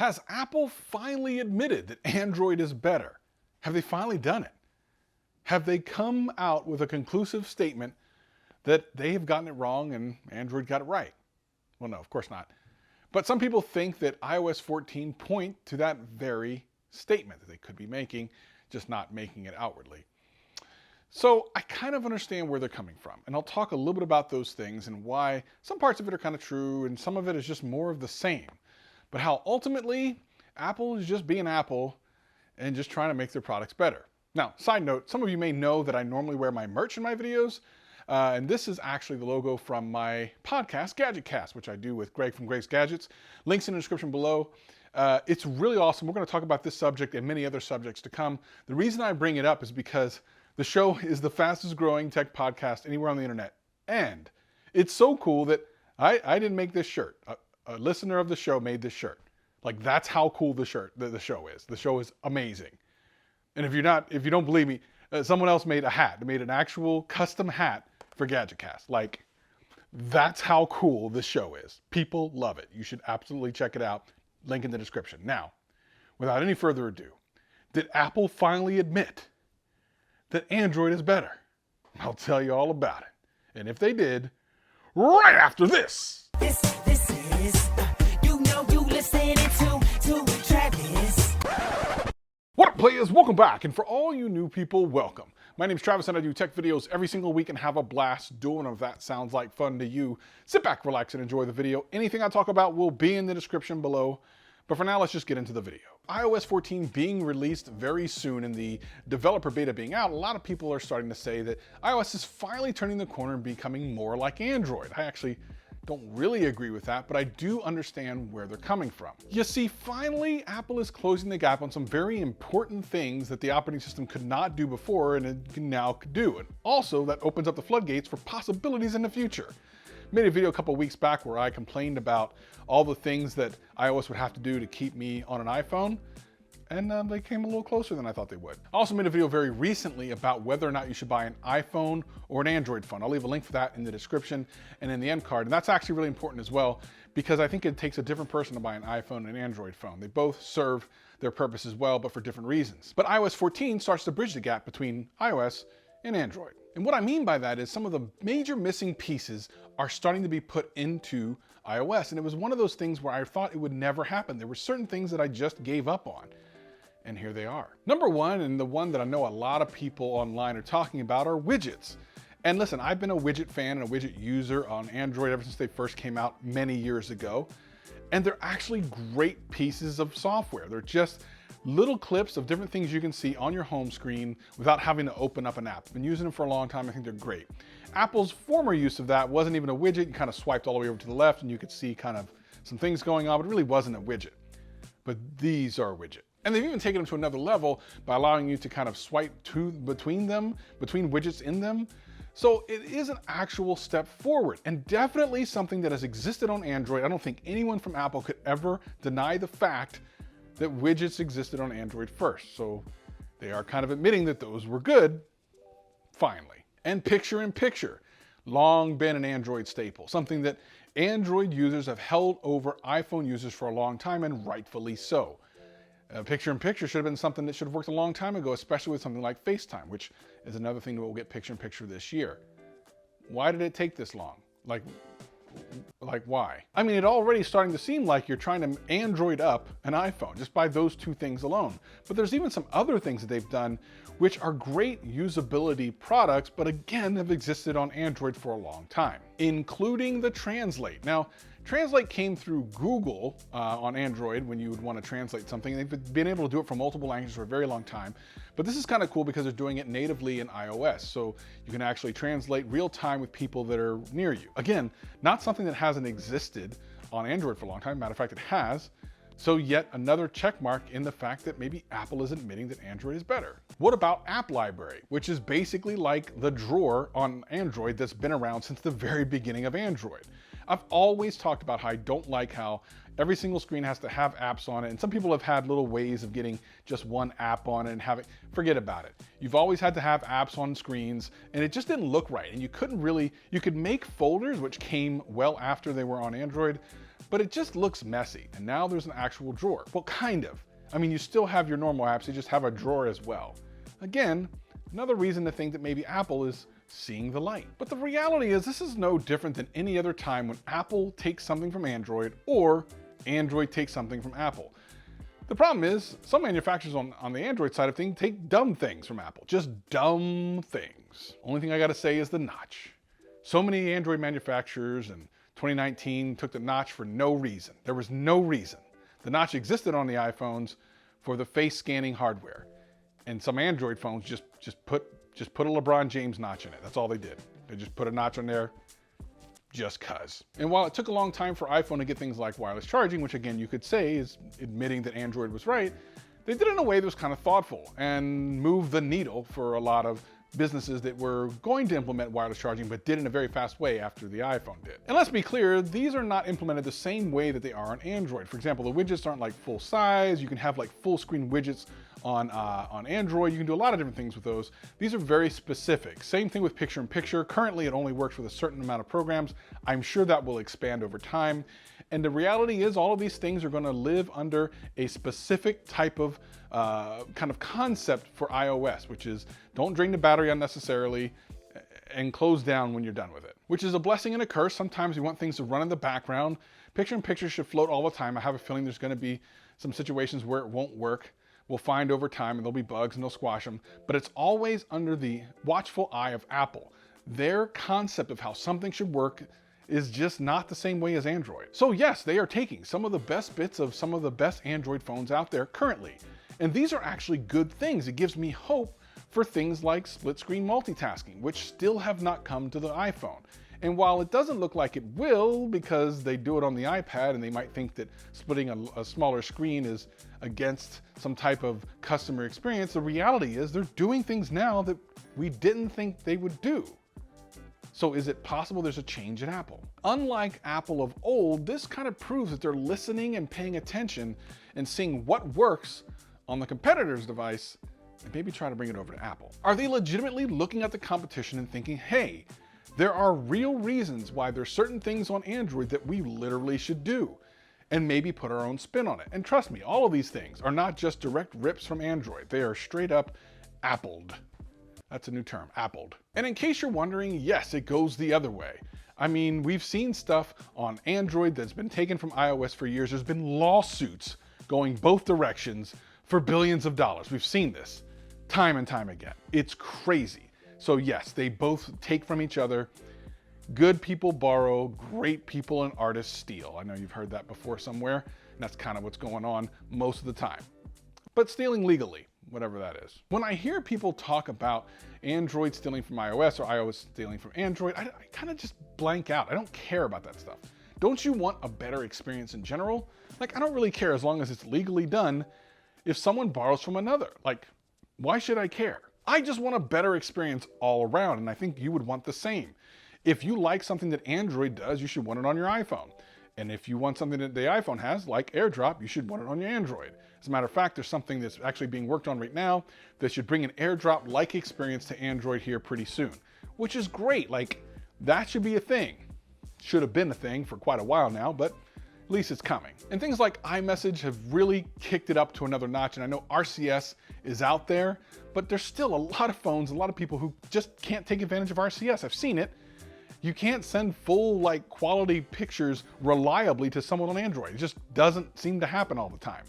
Has Apple finally admitted that Android is better? Have they finally done it? Have they come out with a conclusive statement that they have gotten it wrong and Android got it right? Well, no, of course not. But some people think that iOS 14 point to that very statement that they could be making, just not making it outwardly. So I kind of understand where they're coming from, and I'll talk a little bit about those things and why some parts of it are kind of true and some of it is just more of the same. But how ultimately Apple is just being Apple and just trying to make their products better. Now, side note, some of you may know that I normally wear my merch in my videos, and this is actually the logo from my podcast, Gadget Cast, which I do with Greg from Greg's Gadgets. Links in the description below. It's really awesome. We're going to talk about this subject and many other subjects to come. The reason I bring it up is because the show is the fastest growing tech podcast anywhere on the internet. And it's so cool that I didn't make this shirt. A listener of the show made this shirt. Like, that's how cool the show is. The show is amazing. And if you don't believe me, someone else made a hat. They made an actual custom hat for GadgetCast. Like, that's how cool this show is. People love it. You should absolutely check it out. Link in the description. Now, without any further ado, did Apple finally admit that Android is better? I'll tell you all about it. And if they did, right after this. This is, you listening to Travis. What up, players? Welcome back. And for all you new people, welcome. My name's Travis and I do tech videos every single week and have a blast doing them. If that sounds like fun to you, sit back, relax, and enjoy the video. Anything I talk about will be in the description below. But for now, let's just get into the video. iOS 14 being released very soon and the developer beta being out, a lot of people are starting to say that iOS is finally turning the corner and becoming more like Android. I actually don't really agree with that, but I do understand where they're coming from. You see, finally, Apple is closing the gap on some very important things that the operating system could not do before and it now could do. And also, that opens up the floodgates for possibilities in the future. Made a video a couple weeks back where I complained about all the things that iOS would have to do to keep me on an iPhone, and they came a little closer than I thought they would. I also made a video very recently about whether or not you should buy an iPhone or an Android phone. I'll leave a link for that in the description and in the end card, and that's actually really important as well because I think it takes a different person to buy an iPhone and an Android phone. They both serve their purpose as well, but for different reasons. But iOS 14 starts to bridge the gap between iOS and Android. And what I mean by that is some of the major missing pieces are starting to be put into iOS. And it was one of those things where I thought it would never happen. There were certain things that I just gave up on. And here they are. Number one, and the one that I know a lot of people online are talking about, are widgets. And listen, I've been a widget fan and a widget user on Android ever since they first came out many years ago. And they're actually great pieces of software. They're just little clips of different things you can see on your home screen without having to open up an app. I've been using them for a long time. I think they're great. Apple's former use of that wasn't even a widget. You kind of swiped all the way over to the left and you could see kind of some things going on, but it really wasn't a widget. But these are a widget. And they've even taken them to another level by allowing you to kind of swipe between widgets in them. So it is an actual step forward and definitely something that has existed on Android. I don't think anyone from Apple could ever deny the fact that widgets existed on Android first. So they are kind of admitting that those were good, finally. And picture-in-picture, long been an Android staple, something that Android users have held over iPhone users for a long time, and rightfully so. Picture-in-picture should have been something that should have worked a long time ago, especially with something like FaceTime, which is another thing that will get picture-in-picture this year. Why did it take this long? Like why? I mean, it already starting to seem like you're trying to Android up an iPhone just by those two things alone. But there's even some other things that they've done which are great usability products, but again, have existed on Android for a long time, including the Translate. Now, Translate came through Google on Android when you would want to translate something. They've been able to do it for multiple languages for a very long time. But this is kind of cool because they're doing it natively in iOS. So you can actually translate real time with people that are near you. Again, not something that hasn't existed on Android for a long time. Matter of fact, it has. So yet another check mark in the fact that maybe Apple is admitting that Android is better. What about App Library, which is basically like the drawer on Android that's been around since the very beginning of Android? I've always talked about how I don't like how every single screen has to have apps on it, and some people have had little ways of getting just one app on it and have it. Forget about it. You've always had to have apps on screens, and it just didn't look right. And you could make folders, which came well after they were on Android, but it just looks messy. And now there's an actual drawer. Well, kind of. I mean, you still have your normal apps, you just have a drawer as well. Again, another reason to think that maybe Apple is seeing the light. But the reality is this is no different than any other time when Apple takes something from Android or Android takes something from Apple. The problem is some manufacturers on the Android side of things take dumb things from Apple, just dumb things. Only thing I gotta say is the notch. So many Android manufacturers in 2019 took the notch for no reason. There was no reason. The notch existed on the iPhones for the face scanning hardware. And some Android phones just put a LeBron James notch in it. That's all they did. They just put a notch on there just cuz. And while it took a long time for iPhone to get things like wireless charging, which again you could say is admitting that Android was right, they did it in a way that was kind of thoughtful and moved the needle for a lot of businesses that were going to implement wireless charging but did it in a very fast way after the iPhone did. And let's be clear, these are not implemented the same way that they are on Android. For example, the widgets aren't like full size. You can have like full screen widgets on Android. You can do a lot of different things with those. These are very specific. Same thing with picture-in-picture. Currently, it only works with a certain amount of programs. I'm sure that will expand over time. And the reality is all of these things are going to live under a specific type of kind of concept for iOS, which is don't drain the battery unnecessarily and close down when you're done with it, which is a blessing and a curse. Sometimes you want things to run in the background. Picture-in-picture should float all the time. I have a feeling there's going to be some situations where it won't work. We'll find over time and there'll be bugs and they'll squash them, but it's always under the watchful eye of Apple. Their concept of how something should work is just not the same way as Android. So yes, they are taking some of the best bits of some of the best Android phones out there currently. And these are actually good things. It gives me hope for things like split screen multitasking, which still have not come to the iPhone. And while it doesn't look like it will, because they do it on the iPad and they might think that splitting a smaller screen is against some type of customer experience, the reality is they're doing things now that we didn't think they would do. So is it possible there's a change at Apple? Unlike Apple of old, this kind of proves that they're listening and paying attention and seeing what works on the competitor's device and maybe try to bring it over to Apple. Are they legitimately looking at the competition and thinking, hey, there are real reasons why there's certain things on Android that we literally should do, and maybe put our own spin on it? And trust me, all of these things are not just direct rips from Android. They are straight up appled. That's a new term, appled. And in case you're wondering, yes, it goes the other way. I mean, we've seen stuff on Android that's been taken from iOS for years. There's been lawsuits going both directions for billions of dollars. We've seen this time and time again. It's crazy. So yes, they both take from each other. Good people borrow, great people and artists steal. I know you've heard that before somewhere, and that's kind of what's going on most of the time. But stealing legally, whatever that is. When I hear people talk about Android stealing from iOS or iOS stealing from Android, I kind of just blank out. I don't care about that stuff. Don't you want a better experience in general? Like, I don't really care as long as it's legally done if someone borrows from another. Like, why should I care? I just want a better experience all around, and I think you would want the same. If you like something that Android does, you should want it on your iPhone. And if you want something that the iPhone has, like AirDrop, you should want it on your Android. As a matter of fact, there's something that's actually being worked on right now that should bring an AirDrop-like experience to Android here pretty soon, which is great. Like, that should be a thing. Should have been a thing for quite a while now, but at least it's coming. And things like iMessage have really kicked it up to another notch. And I know RCS is out there, but there's still a lot of phones, a lot of people who just can't take advantage of RCS. I've seen it. You can't send full like quality pictures reliably to someone on Android. It just doesn't seem to happen all the time.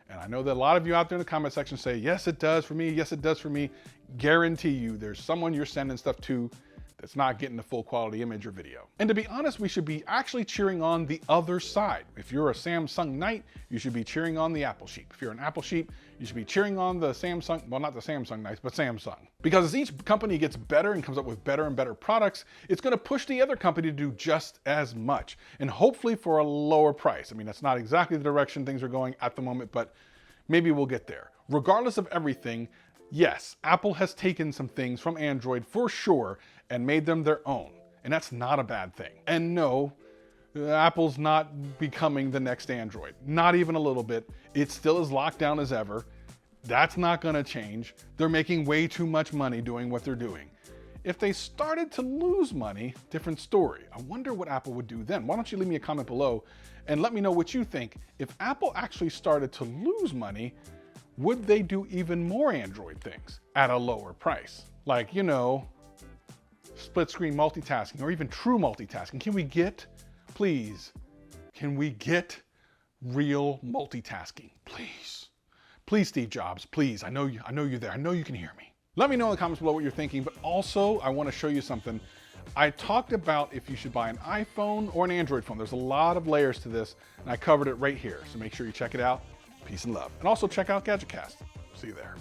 And I know that a lot of you out there in the comment section say, yes, it does for me. Yes, it does for me. Guarantee you there's someone you're sending stuff to that's not getting the full quality image or video. And to be honest, we should be actually cheering on the other side. If you're a Samsung Knight, you should be cheering on the Apple sheep. If you're an Apple sheep, you should be cheering on the Samsung, well, not the Samsung Knights, but Samsung. Because as each company gets better and comes up with better and better products, it's gonna push the other company to do just as much, and hopefully for a lower price. I mean, that's not exactly the direction things are going at the moment, but maybe we'll get there. Regardless of everything, yes, Apple has taken some things from Android for sure and made them their own. And that's not a bad thing. And no, Apple's not becoming the next Android. Not even a little bit. It's still as locked down as ever. That's not gonna change. They're making way too much money doing what they're doing. If they started to lose money, different story. I wonder what Apple would do then. Why don't you leave me a comment below and let me know what you think. If Apple actually started to lose money, would they do even more Android things at a lower price? Like, you know, split screen multitasking or even true multitasking. Can we get, please, can we get real multitasking? Please. Please, Steve Jobs, please. I know you're there. I know you can hear me. Let me know in the comments below what you're thinking, but also I want to show you something. I talked about if you should buy an iPhone or an Android phone. There's a lot of layers to this, and I covered it right here. So make sure you check it out. Peace and love. And also check out GadgetCast. See you there.